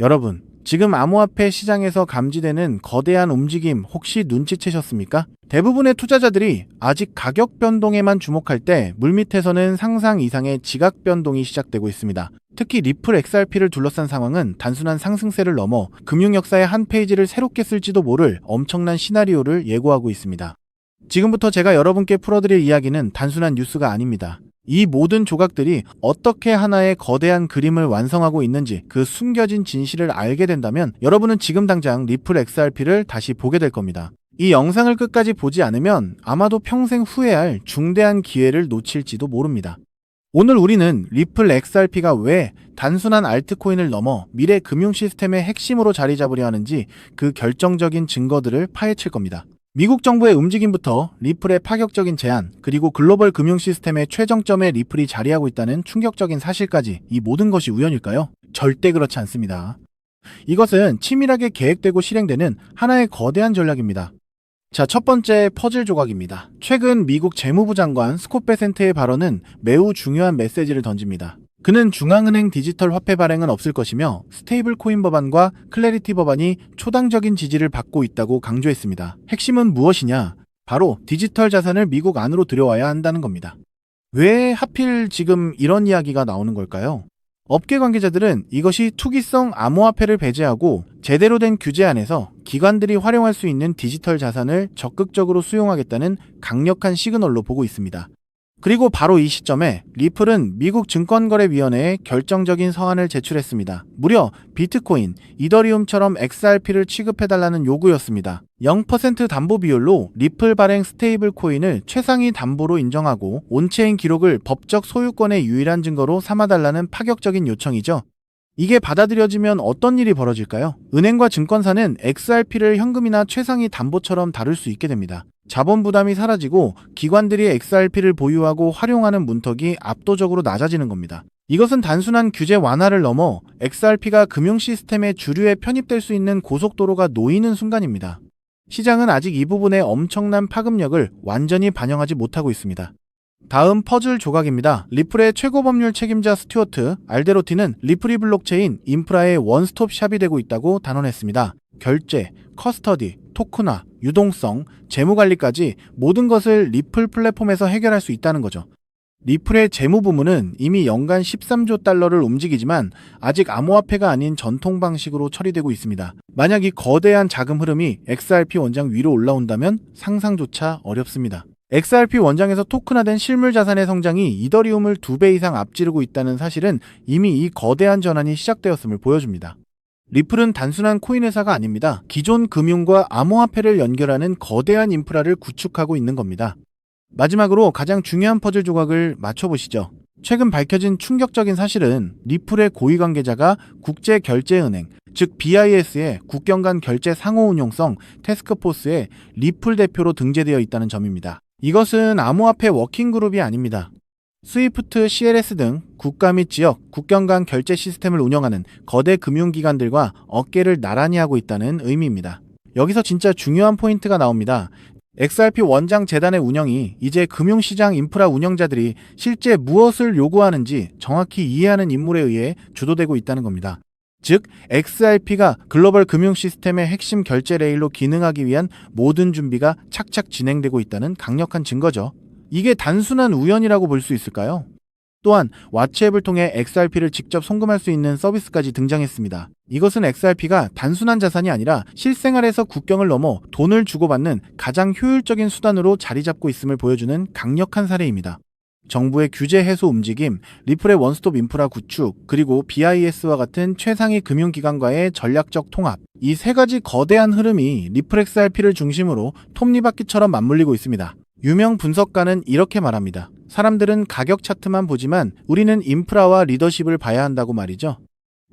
여러분, 지금 암호화폐 시장에서 감지되는 거대한 움직임 혹시 눈치채셨습니까? 대부분의 투자자들이 아직 가격 변동에만 주목할 때 물밑에서는 상상 이상의 지각 변동이 시작되고 있습니다. 특히 리플 XRP를 둘러싼 상황은 단순한 상승세를 넘어 금융 역사의 한 페이지를 새롭게 쓸지도 모를 엄청난 시나리오를 예고하고 있습니다. 지금부터 제가 여러분께 풀어드릴 이야기는 단순한 뉴스가 아닙니다. 이 모든 조각들이 어떻게 하나의 거대한 그림을 완성하고 있는지 그 숨겨진 진실을 알게 된다면 여러분은 지금 당장 리플 XRP를 다시 보게 될 겁니다. 이 영상을 끝까지 보지 않으면 아마도 평생 후회할 중대한 기회를 놓칠지도 모릅니다. 오늘 우리는 리플 XRP가 왜 단순한 알트코인을 넘어 미래 금융 시스템의 핵심으로 자리 잡으려 하는지 그 결정적인 증거들을 파헤칠 겁니다. 미국 정부의 움직임부터 리플의 파격적인 제안, 그리고 글로벌 금융 시스템의 최정점에 리플이 자리하고 있다는 충격적인 사실까지 이 모든 것이 우연일까요? 절대 그렇지 않습니다. 이것은 치밀하게 계획되고 실행되는 하나의 거대한 전략입니다. 자, 첫 번째 퍼즐 조각입니다. 최근 미국 재무부 장관 스콧 베센트의 발언은 매우 중요한 메시지를 던집니다. 그는 중앙은행 디지털 화폐 발행은 없을 것이며 스테이블 코인 법안과 클래리티 법안이 초당적인 지지를 받고 있다고 강조했습니다. 핵심은 무엇이냐? 바로 디지털 자산을 미국 안으로 들여와야 한다는 겁니다. 왜 하필 지금 이런 이야기가 나오는 걸까요? 업계 관계자들은 이것이 투기성 암호화폐를 배제하고 제대로 된 규제 안에서 기관들이 활용할 수 있는 디지털 자산을 적극적으로 수용하겠다는 강력한 시그널로 보고 있습니다. 그리고 바로 이 시점에 리플은 미국 증권거래위원회에 결정적인 서한을 제출했습니다. 무려 비트코인, 이더리움처럼 XRP를 취급해달라는 요구였습니다. 0% 담보 비율로 리플 발행 스테이블 코인을 최상위 담보로 인정하고 온체인 기록을 법적 소유권의 유일한 증거로 삼아달라는 파격적인 요청이죠. 이게 받아들여지면 어떤 일이 벌어질까요? 은행과 증권사는 XRP를 현금이나 최상위 담보처럼 다룰 수 있게 됩니다. 자본 부담이 사라지고 기관들이 XRP를 보유하고 활용하는 문턱이 압도적으로 낮아지는 겁니다. 이것은 단순한 규제 완화를 넘어 XRP가 금융 시스템의 주류에 편입될 수 있는 고속도로가 놓이는 순간입니다. 시장은 아직 이 부분의 엄청난 파급력을 완전히 반영하지 못하고 있습니다. 다음 퍼즐 조각입니다. 리플의 최고 법률 책임자 스튜어트 알데로티는 리플이 블록체인 인프라의 원스톱 샵이 되고 있다고 단언했습니다. 결제, 커스터디, 토큰화, 유동성, 재무관리까지 모든 것을 리플 플랫폼에서 해결할 수 있다는 거죠. 리플의 재무 부문은 이미 연간 13조 달러를 움직이지만 아직 암호화폐가 아닌 전통 방식으로 처리되고 있습니다. 만약 이 거대한 자금 흐름이 XRP 원장 위로 올라온다면 상상조차 어렵습니다. XRP 원장에서 토큰화된 실물 자산의 성장이 이더리움을 2배 이상 앞지르고 있다는 사실은 이미 이 거대한 전환이 시작되었음을 보여줍니다. 리플은 단순한 코인 회사가 아닙니다. 기존 금융과 암호화폐를 연결하는 거대한 인프라를 구축하고 있는 겁니다. 마지막으로 가장 중요한 퍼즐 조각을 맞춰보시죠. 최근 밝혀진 충격적인 사실은 리플의 고위 관계자가 국제결제은행, 즉 BIS의 국경 간 결제 상호운용성 태스크포스의 리플 대표로 등재되어 있다는 점입니다. 이것은 암호화폐 워킹그룹이 아닙니다. 스위프트, CLS 등 국가 및 지역, 국경 간 결제 시스템을 운영하는 거대 금융기관들과 어깨를 나란히 하고 있다는 의미입니다. 여기서 진짜 중요한 포인트가 나옵니다. XRP 원장 재단의 운영이 이제 금융시장 인프라 운영자들이 실제 무엇을 요구하는지 정확히 이해하는 인물에 의해 주도되고 있다는 겁니다. 즉, XRP가 글로벌 금융 시스템의 핵심 결제 레일로 기능하기 위한 모든 준비가 착착 진행되고 있다는 강력한 증거죠. 이게 단순한 우연이라고 볼 수 있을까요? 또한 왓츠앱을 통해 XRP를 직접 송금할 수 있는 서비스까지 등장했습니다. 이것은 XRP가 단순한 자산이 아니라 실생활에서 국경을 넘어 돈을 주고받는 가장 효율적인 수단으로 자리 잡고 있음을 보여주는 강력한 사례입니다. 정부의 규제 해소 움직임, 리플의 원스톱 인프라 구축, 그리고 BIS와 같은 최상위 금융기관과의 전략적 통합, 이 세 가지 거대한 흐름이 리플 XRP를 중심으로 톱니바퀴처럼 맞물리고 있습니다. 유명 분석가는 이렇게 말합니다. 사람들은 가격 차트만 보지만 우리는 인프라와 리더십을 봐야 한다고 말이죠.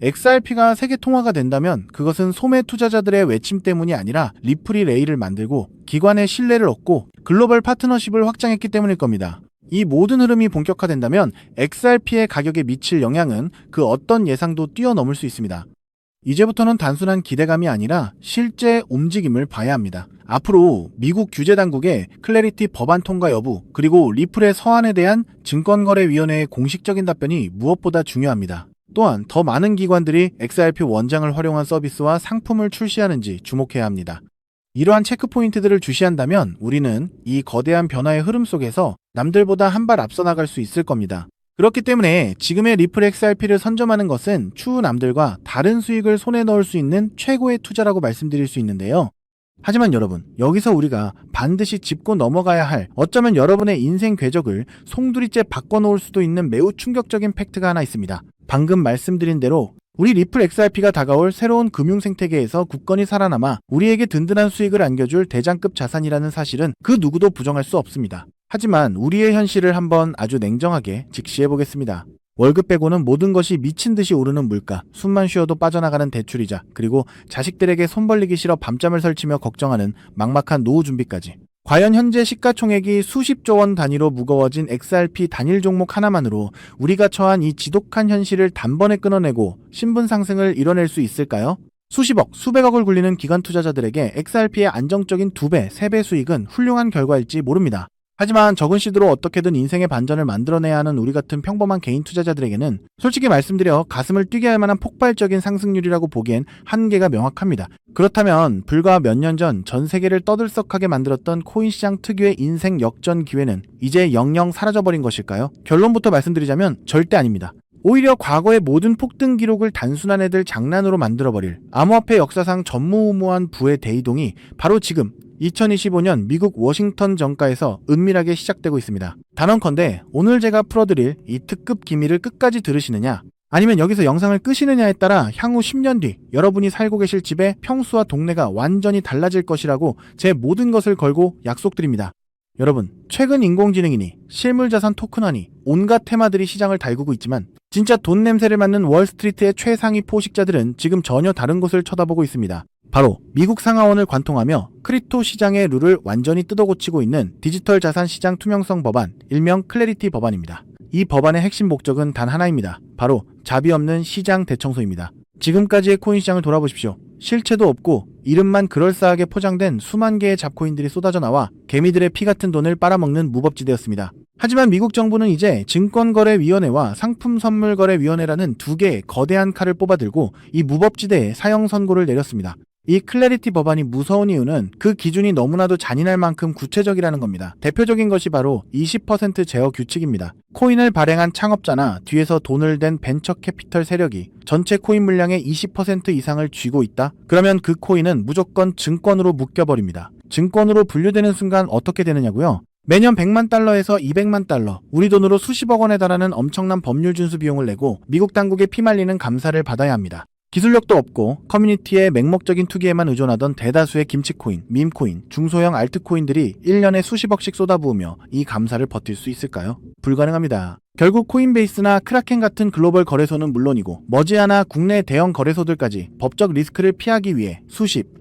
XRP가 세계 통화가 된다면 그것은 소매 투자자들의 외침 때문이 아니라 리플이 레일을 만들고 기관의 신뢰를 얻고 글로벌 파트너십을 확장했기 때문일 겁니다. 이 모든 흐름이 본격화된다면 XRP의 가격에 미칠 영향은 그 어떤 예상도 뛰어넘을 수 있습니다. 이제부터는 단순한 기대감이 아니라 실제 움직임을 봐야 합니다. 앞으로 미국 규제당국의 클래리티 법안 통과 여부, 그리고 리플의 서한에 대한 증권거래위원회의 공식적인 답변이 무엇보다 중요합니다. 또한 더 많은 기관들이 XRP 원장을 활용한 서비스와 상품을 출시하는지 주목해야 합니다. 이러한 체크포인트들을 주시한다면 우리는 이 거대한 변화의 흐름 속에서 남들보다 한 발 앞서 나갈 수 있을 겁니다. 그렇기 때문에 지금의 리플 XRP를 선점하는 것은 추후 남들과 다른 수익을 손에 넣을 수 있는 최고의 투자라고 말씀드릴 수 있는데요. 하지만 여러분, 여기서 우리가 반드시 짚고 넘어가야 할, 어쩌면 여러분의 인생 궤적을 송두리째 바꿔놓을 수도 있는 매우 충격적인 팩트가 하나 있습니다. 방금 말씀드린 대로 우리 리플 XRP가 다가올 새로운 금융 생태계에서 굳건히 살아남아 우리에게 든든한 수익을 안겨줄 대장급 자산이라는 사실은 그 누구도 부정할 수 없습니다. 하지만 우리의 현실을 한번 아주 냉정하게 직시해보겠습니다. 월급 빼고는 모든 것이 미친 듯이 오르는 물가, 숨만 쉬어도 빠져나가는 대출이자, 그리고 자식들에게 손 벌리기 싫어 밤잠을 설치며 걱정하는 막막한 노후 준비까지. 과연 현재 시가총액이 수십조 원 단위로 무거워진 XRP 단일 종목 하나만으로 우리가 처한 이 지독한 현실을 단번에 끊어내고 신분 상승을 이뤄낼 수 있을까요? 수십억, 수백억을 굴리는 기관 투자자들에게 XRP의 안정적인 2배, 3배 수익은 훌륭한 결과일지 모릅니다. 하지만 적은 시드로 어떻게든 인생의 반전을 만들어내야 하는 우리 같은 평범한 개인 투자자들에게는 솔직히 말씀드려 가슴을 뛰게 할 만한 폭발적인 상승률이라고 보기엔 한계가 명확합니다. 그렇다면 불과 몇 년 전 전 세계를 떠들썩하게 만들었던 코인 시장 특유의 인생 역전 기회는 이제 영영 사라져버린 것일까요? 결론부터 말씀드리자면 절대 아닙니다. 오히려 과거의 모든 폭등 기록을 단순한 애들 장난으로 만들어버릴 암호화폐 역사상 전무후무한 부의 대이동이 바로 지금 2025년 미국 워싱턴 정가에서 은밀하게 시작되고 있습니다. 단언컨대 오늘 제가 풀어드릴 이 특급 기밀을 끝까지 들으시느냐, 아니면 여기서 영상을 끄시느냐에 따라 향후 10년 뒤 여러분이 살고 계실 집의 평수와 동네가 완전히 달라질 것이라고 제 모든 것을 걸고 약속드립니다. 여러분, 최근 인공지능이니 실물자산 토큰화니 온갖 테마들이 시장을 달구고 있지만 진짜 돈 냄새를 맡는 월스트리트의 최상위 포식자들은 지금 전혀 다른 곳을 쳐다보고 있습니다. 바로 미국 상하원을 관통하며 크립토 시장의 룰을 완전히 뜯어고치고 있는 디지털 자산 시장 투명성 법안, 일명 클래리티 법안입니다. 이 법안의 핵심 목적은 단 하나입니다. 바로 자비 없는 시장 대청소입니다. 지금까지의 코인 시장을 돌아보십시오. 실체도 없고 이름만 그럴싸하게 포장된 수만 개의 잡코인들이 쏟아져 나와 개미들의 피 같은 돈을 빨아먹는 무법지대였습니다. 하지만 미국 정부는 이제 증권거래위원회와 상품선물거래위원회라는 두 개의 거대한 칼을 뽑아들고 이 무법지대에 사형 선고를 내렸습니다. 이 클래리티 법안이 무서운 이유는 그 기준이 너무나도 잔인할 만큼 구체적이라는 겁니다. 대표적인 것이 바로 20% 제어 규칙입니다. 코인을 발행한 창업자나 뒤에서 돈을 댄 벤처 캐피털 세력이 전체 코인 물량의 20% 이상을 쥐고 있다? 그러면 그 코인은 무조건 증권으로 묶여버립니다. 증권으로 분류되는 순간 어떻게 되느냐고요? 매년 100만 달러에서 200만 달러, 우리 돈으로 수십억 원에 달하는 엄청난 법률 준수 비용을 내고 미국 당국에 피말리는 감사를 받아야 합니다. 기술력도 없고 커뮤니티의 맹목적인 투기에만 의존하던 대다수의 김치코인, 밈코인, 중소형 알트코인들이 1년에 수십억씩 쏟아부으며 이 감사를 버틸 수 있을까요? 불가능합니다. 결국 코인베이스나 크라켄 같은 글로벌 거래소는 물론이고 머지않아 국내 대형 거래소들까지 법적 리스크를 피하기 위해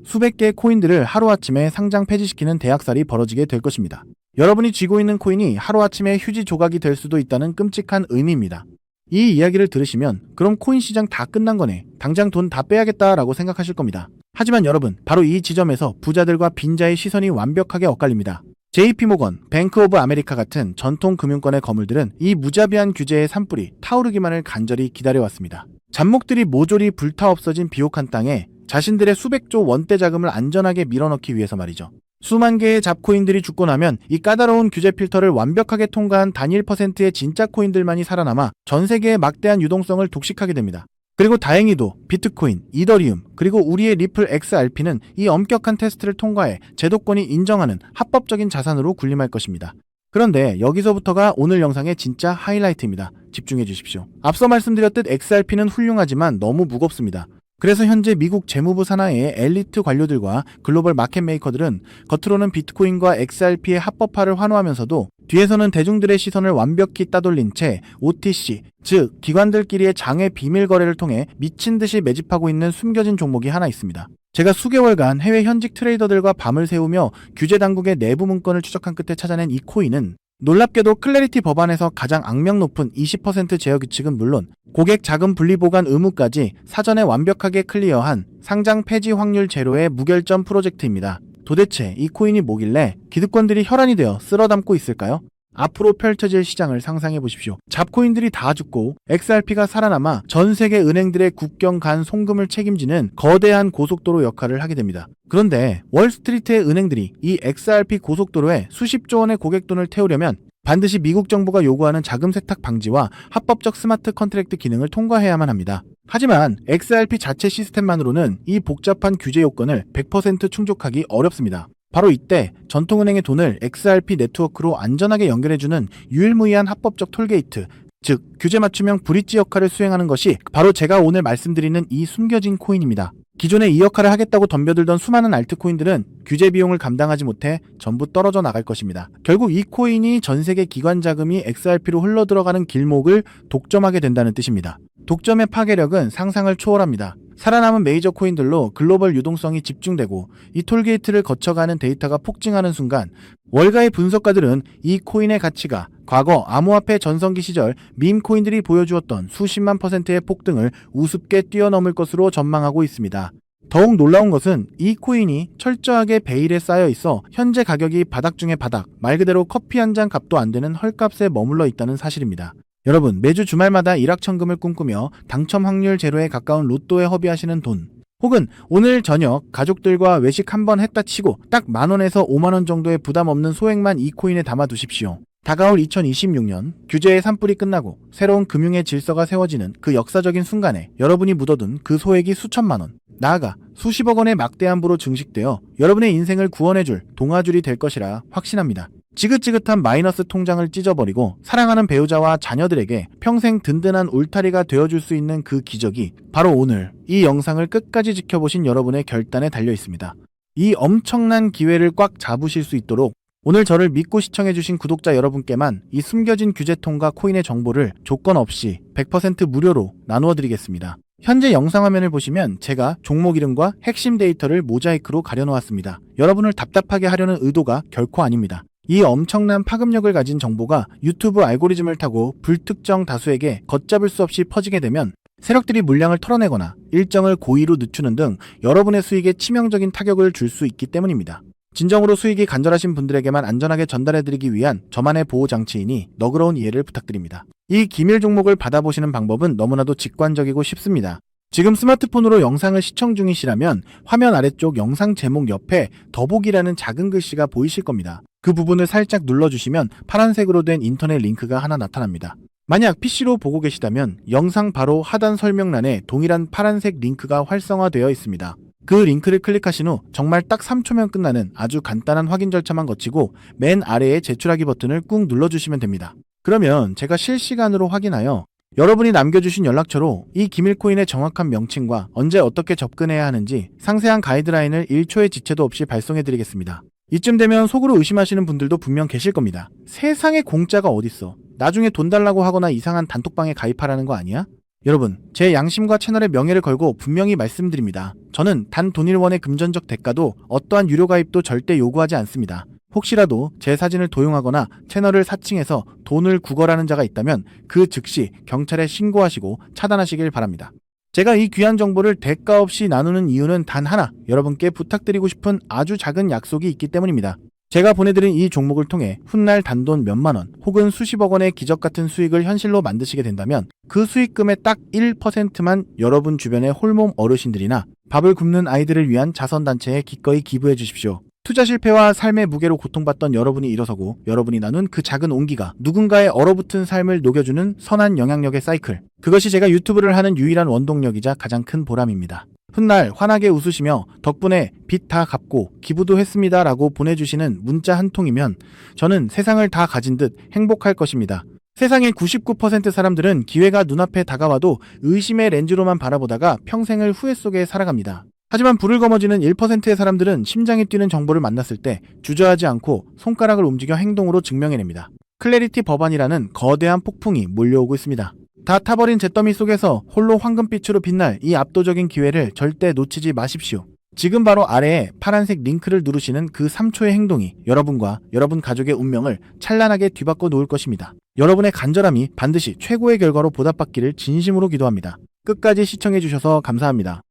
수백 개의 코인들을 하루아침에 상장 폐지시키는 대학살이 벌어지게 될 것입니다. 여러분이 쥐고 있는 코인이 하루아침에 휴지 조각이 될 수도 있다는 끔찍한 의미입니다. 이 이야기를 들으시면 그럼 코인 시장 다 끝난 거네, 당장 돈 다 빼야겠다라고 생각하실 겁니다. 하지만 여러분, 바로 이 지점에서 부자들과 빈자의 시선이 완벽하게 엇갈립니다. JP모건, 뱅크 오브 아메리카 같은 전통 금융권의 거물들은 이 무자비한 규제의 산불이 타오르기만을 간절히 기다려왔습니다. 잡목들이 모조리 불타 없어진 비옥한 땅에 자신들의 수백조 원대 자금을 안전하게 밀어넣기 위해서 말이죠. 수만 개의 잡코인들이 죽고 나면 이 까다로운 규제 필터를 완벽하게 통과한 단일 퍼센트의 진짜 코인들만이 살아남아 전 세계의 막대한 유동성을 독식하게 됩니다. 그리고 다행히도 비트코인, 이더리움, 그리고 우리의 리플 XRP는 이 엄격한 테스트를 통과해 제도권이 인정하는 합법적인 자산으로 군림할 것입니다. 그런데 여기서부터가 오늘 영상의 진짜 하이라이트입니다. 집중해 주십시오. 앞서 말씀드렸듯 XRP는 훌륭하지만 너무 무겁습니다. 그래서 현재 미국 재무부 산하의 엘리트 관료들과 글로벌 마켓 메이커들은 겉으로는 비트코인과 XRP의 합법화를 환호하면서도 뒤에서는 대중들의 시선을 완벽히 따돌린 채 OTC, 즉 기관들끼리의 장외 비밀 거래를 통해 미친 듯이 매집하고 있는 숨겨진 종목이 하나 있습니다. 제가 수개월간 해외 현직 트레이더들과 밤을 새우며 규제 당국의 내부 문건을 추적한 끝에 찾아낸 이 코인은 놀랍게도 클래리티 법안에서 가장 악명 높은 20% 제어 규칙은 물론 고객 자금 분리 보관 의무까지 사전에 완벽하게 클리어한 상장 폐지 확률 제로의 무결점 프로젝트입니다. 도대체 이 코인이 뭐길래 기득권들이 혈안이 되어 쓸어담고 있을까요? 앞으로 펼쳐질 시장을 상상해 보십시오. 잡코인들이 다 죽고 XRP가 살아남아 전 세계 은행들의 국경 간 송금을 책임지는 거대한 고속도로 역할을 하게 됩니다. 그런데 월스트리트의 은행들이 이 XRP 고속도로에 수십조 원의 고객돈을 태우려면 반드시 미국 정부가 요구하는 자금 세탁 방지와 합법적 스마트 컨트랙트 기능을 통과해야만 합니다. 하지만 XRP 자체 시스템만으로는 이 복잡한 규제 요건을 100% 충족하기 어렵습니다. 바로 이때 전통은행의 돈을 XRP 네트워크로 안전하게 연결해주는 유일무이한 합법적 톨게이트, 즉 규제 맞춤형 브릿지 역할을 수행하는 것이 바로 제가 오늘 말씀드리는 이 숨겨진 코인입니다. 기존에 이 역할을 하겠다고 덤벼들던 수많은 알트코인들은 규제 비용을 감당하지 못해 전부 떨어져 나갈 것입니다. 결국 이 코인이 전 세계 기관 자금이 XRP로 흘러들어가는 길목을 독점하게 된다는 뜻입니다. 독점의 파괴력은 상상을 초월합니다. 살아남은 메이저 코인들로 글로벌 유동성이 집중되고 이 톨게이트를 거쳐가는 데이터가 폭증하는 순간 월가의 분석가들은 이 코인의 가치가 과거 암호화폐 전성기 시절 밈 코인들이 보여주었던 수십만 %의 폭등을 우습게 뛰어넘을 것으로 전망하고 있습니다. 더욱 놀라운 것은 이 코인이 철저하게 베일에 쌓여 있어 현재 가격이 바닥 중의 바닥, 말 그대로 커피 한 잔 값도 안 되는 헐값에 머물러 있다는 사실입니다. 여러분, 매주 주말마다 일확천금을 꿈꾸며 당첨 확률 제로에 가까운 로또에 허비하시는 돈, 혹은 오늘 저녁 가족들과 외식 한번 했다 치고 딱 10,000원에서 50,000원 정도의 부담 없는 소액만 이 코인에 담아 두십시오. 다가올 2026년 규제의 산불이 끝나고 새로운 금융의 질서가 세워지는 그 역사적인 순간에 여러분이 묻어둔 그 소액이 수천만 원, 나아가 수십억 원의 막대한 부로 증식되어 여러분의 인생을 구원해줄 동아줄이 될 것이라 확신합니다. 지긋지긋한 마이너스 통장을 찢어버리고 사랑하는 배우자와 자녀들에게 평생 든든한 울타리가 되어줄 수 있는 그 기적이 바로 오늘 이 영상을 끝까지 지켜보신 여러분의 결단에 달려 있습니다. 이 엄청난 기회를 꽉 잡으실 수 있도록 오늘 저를 믿고 시청해주신 구독자 여러분께만 이 숨겨진 규제통과 코인의 정보를 조건 없이 100% 무료로 나누어드리겠습니다. 현재 영상 화면을 보시면 제가 종목 이름과 핵심 데이터를 모자이크로 가려놓았습니다. 여러분을 답답하게 하려는 의도가 결코 아닙니다. 이 엄청난 파급력을 가진 정보가 유튜브 알고리즘을 타고 불특정 다수에게 걷잡을 수 없이 퍼지게 되면 세력들이 물량을 털어내거나 일정을 고의로 늦추는 등 여러분의 수익에 치명적인 타격을 줄 수 있기 때문입니다. 진정으로 수익이 간절하신 분들에게만 안전하게 전달해드리기 위한 저만의 보호장치이니 너그러운 이해를 부탁드립니다. 이 기밀 종목을 받아보시는 방법은 너무나도 직관적이고 쉽습니다. 지금 스마트폰으로 영상을 시청 중이시라면 화면 아래쪽 영상 제목 옆에 더보기라는 작은 글씨가 보이실 겁니다. 그 부분을 살짝 눌러주시면 파란색으로 된 인터넷 링크가 하나 나타납니다. 만약 PC로 보고 계시다면 영상 바로 하단 설명란에 동일한 파란색 링크가 활성화되어 있습니다. 그 링크를 클릭하신 후 정말 딱 3초면 끝나는 아주 간단한 확인 절차만 거치고 맨 아래에 제출하기 버튼을 꾹 눌러주시면 됩니다. 그러면 제가 실시간으로 확인하여 여러분이 남겨주신 연락처로 이 기밀코인의 정확한 명칭과 언제 어떻게 접근해야 하는지 상세한 가이드라인을 1초의 지체도 없이 발송해드리겠습니다. 이쯤 되면 속으로 의심하시는 분들도 분명 계실 겁니다. 세상에 공짜가 어딨어? 나중에 돈 달라고 하거나 이상한 단톡방에 가입하라는 거 아니야? 여러분, 제 양심과 채널의 명예를 걸고 분명히 말씀드립니다. 저는 단 돈일원의 금전적 대가도 어떠한 유료 가입도 절대 요구하지 않습니다. 혹시라도 제 사진을 도용하거나 채널을 사칭해서 돈을 구걸하는 자가 있다면 그 즉시 경찰에 신고하시고 차단하시길 바랍니다. 제가 이 귀한 정보를 대가 없이 나누는 이유는 단 하나, 여러분께 부탁드리고 싶은 아주 작은 약속이 있기 때문입니다. 제가 보내드린 이 종목을 통해 훗날 단돈 몇만 원 혹은 수십억 원의 기적 같은 수익을 현실로 만드시게 된다면 그 수익금의 딱 1%만 여러분 주변의 홀몸 어르신들이나 밥을 굶는 아이들을 위한 자선단체에 기꺼이 기부해 주십시오. 투자 실패와 삶의 무게로 고통받던 여러분이 일어서고 여러분이 나눈 그 작은 온기가 누군가의 얼어붙은 삶을 녹여주는 선한 영향력의 사이클. 그것이 제가 유튜브를 하는 유일한 원동력이자 가장 큰 보람입니다. 훗날 환하게 웃으시며 덕분에 빚 다 갚고 기부도 했습니다 라고 보내주시는 문자 한 통이면 저는 세상을 다 가진 듯 행복할 것입니다. 세상의 99% 사람들은 기회가 눈앞에 다가와도 의심의 렌즈로만 바라보다가 평생을 후회 속에 살아갑니다. 하지만 불을 거머쥐는 1%의 사람들은 심장이 뛰는 정보를 만났을 때 주저하지 않고 손가락을 움직여 행동으로 증명해냅니다. 클래리티 법안이라는 거대한 폭풍이 몰려오고 있습니다. 다 타버린 잿더미 속에서 홀로 황금빛으로 빛날 이 압도적인 기회를 절대 놓치지 마십시오. 지금 바로 아래에 파란색 링크를 누르시는 그 3초의 행동이 여러분과 여러분 가족의 운명을 찬란하게 뒤바꿔 놓을 것입니다. 여러분의 간절함이 반드시 최고의 결과로 보답받기를 진심으로 기도합니다. 끝까지 시청해주셔서 감사합니다.